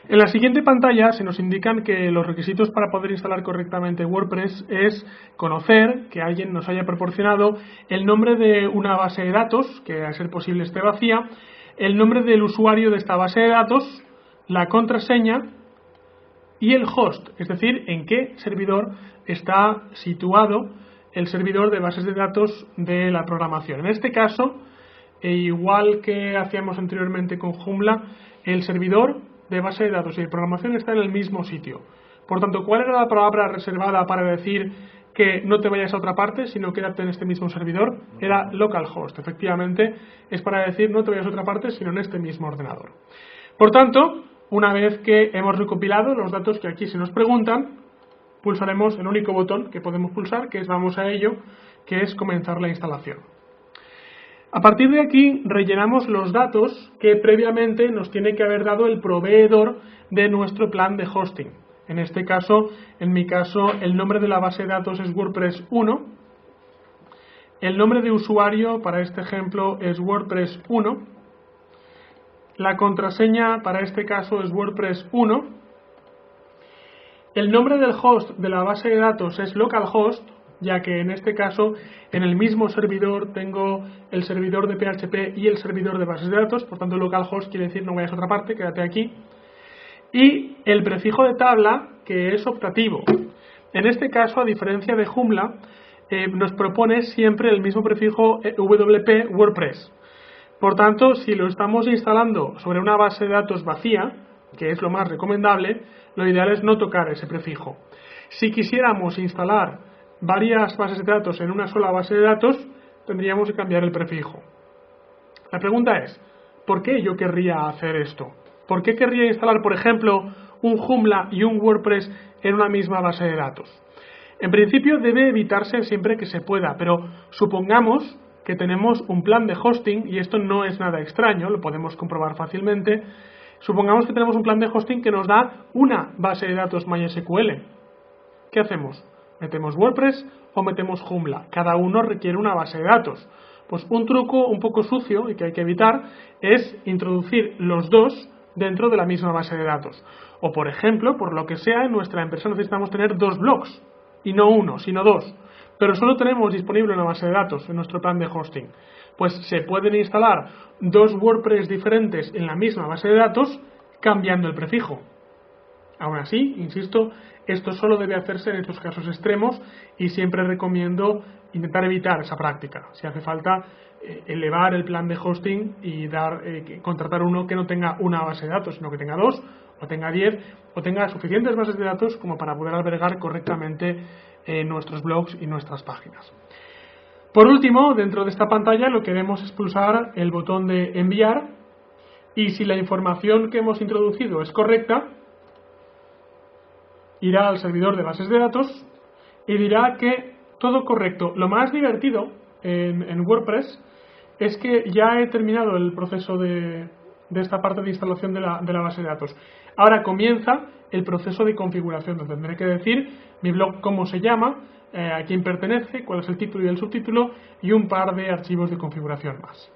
En la siguiente pantalla se nos indican que los requisitos para poder instalar correctamente WordPress es conocer que alguien nos haya proporcionado el nombre de una base de datos, que a ser posible esté vacía, el nombre del usuario de esta base de datos, la contraseña y el host, es decir, en qué servidor está situado el servidor de bases de datos de la programación. En este caso, igual que hacíamos anteriormente con Joomla, el servidor de base de datos y de programación está en el mismo sitio. Por tanto, ¿cuál era la palabra reservada para decir que no te vayas a otra parte, sino quédate en este mismo servidor? Era localhost. Efectivamente, es para decir no te vayas a otra parte, sino en este mismo ordenador. Por tanto, una vez que hemos recopilado los datos que aquí se nos preguntan, pulsaremos el único botón que podemos pulsar, que es vamos a ello, que es comenzar la instalación. A partir de aquí rellenamos los datos que previamente nos tiene que haber dado el proveedor de nuestro plan de hosting. En este caso, en mi caso, el nombre de la base de datos es WordPress 1. El nombre de usuario para este ejemplo es WordPress 1. La contraseña para este caso es WordPress 1. El nombre del host de la base de datos es localhost, ya que en este caso en el mismo servidor tengo el servidor de PHP y el servidor de bases de datos, por tanto localhost quiere decir no vayas a otra parte, quédate aquí. Y el prefijo de tabla, que es optativo. En este caso, a diferencia de Joomla, nos propone siempre el mismo prefijo WP WordPress. Por tanto, si lo estamos instalando sobre una base de datos vacía, que es lo más recomendable, lo ideal es no tocar ese prefijo. Si quisiéramos instalar varias bases de datos en una sola base de datos, tendríamos que cambiar el prefijo. La pregunta es, ¿por qué yo querría hacer esto? ¿Por qué querría instalar, por ejemplo, un Joomla y un WordPress en una misma base de datos? En principio debe evitarse siempre que se pueda, pero supongamos que tenemos un plan de hosting, y esto no es nada extraño, lo podemos comprobar fácilmente. Supongamos que tenemos un plan de hosting que nos da una base de datos MySQL. ¿Qué hacemos? ¿Metemos WordPress o metemos Joomla? Cada uno requiere una base de datos. Pues un truco un poco sucio y que hay que evitar es introducir los dos dentro de la misma base de datos. O por ejemplo, por lo que sea, en nuestra empresa necesitamos tener dos blogs, y no uno, sino dos. Pero solo tenemos disponible una base de datos en nuestro plan de hosting. Pues se pueden instalar dos WordPress diferentes en la misma base de datos cambiando el prefijo. Aún así, insisto, esto solo debe hacerse en estos casos extremos y siempre recomiendo intentar evitar esa práctica. Si hace falta elevar el plan de hosting y contratar uno que no tenga una base de datos, sino que tenga dos, o tenga 10, o tenga suficientes bases de datos como para poder albergar correctamente nuestros blogs y nuestras páginas. Por último, dentro de esta pantalla lo que haremos es pulsar el botón de enviar, y si la información que hemos introducido es correcta, irá al servidor de bases de datos y dirá que todo correcto. Lo más divertido en WordPress es que ya he terminado el proceso de esta parte de instalación de la base de datos. Ahora comienza el proceso de configuración, donde tendré que decir mi blog cómo se llama, a quién pertenece, cuál es el título y el subtítulo y un par de archivos de configuración más.